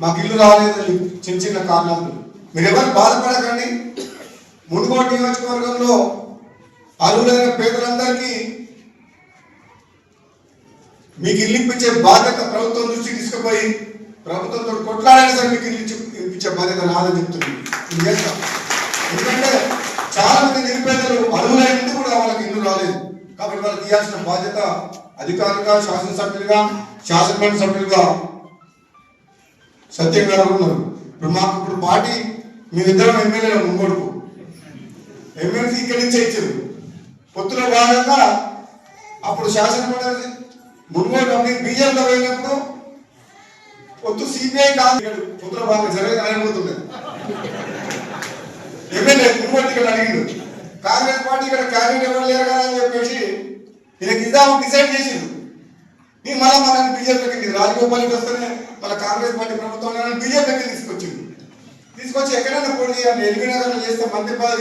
మాకు ఇల్లు రాలేదని చిన్న చిన్న కారణాలు. మీరెవరు బాధపడకండి. మునుగోడు నియోజకవర్గంలో అర్హులైన పేదలందరికీ మీకు ఇల్లు ఇప్పించే బాధ్యత ప్రభుత్వం దృష్టికి తీసుకుపోయి ప్రభుత్వంతో కొట్లాడైనా సరే మీకు ఇల్లు ఇప్పించే బాధ్యత నాదని చెప్తుంది. ఎందుకంటే చాలా మంది నిరుపేదలు అర్హులైనందుకు కూడా వాళ్ళకి ఇల్లు రాలేదు. కాబట్టి వాళ్ళకి ఇవ్వాల్సిన బాధ్యత అధికారులుగా, శాసనసభ్యులుగా, శాసనమండలి సభ్యులుగా సత్యంగా ఉన్నారు. ఇప్పుడు మాకు ఇప్పుడు పార్టీ మేమిద్దరం ఎమ్మెల్యేలు ముంగోడుకు ఎమ్మెల్సీ ఇక్కడి నుంచే ఇచ్చారు. పొత్తులో భాగంగా అప్పుడు శాసనమండలి మున్గోడు బీజేపీలో పోయినప్పుడు పొత్తు సిపిఐ కాదు పొత్తులో భాగంగా జరగకపోతుండే ఎమ్మెల్యే మున్గోడు ఇక్కడ అడిగిండు. కాంగ్రెస్ పార్టీ ఇక్కడ క్యాబినెట్ ఎవరు లేరు కదా అని చెప్పేసి ఈయనకి ఇద్దామని డిసైడ్ చేసిండు. మళ్ళీ మనల్ని బీజేపీకి రాజగోపాల్ రెడ్డి వస్తేనే మళ్ళీ కాంగ్రెస్ పార్టీ ప్రభుత్వం బీజేపీకి తీసుకొచ్చింది. తీసుకొచ్చి ఎక్కడైనా పోటీ చేయాలి, ఎల్బీ నగర్లో చేస్తే మంత్రి పదవి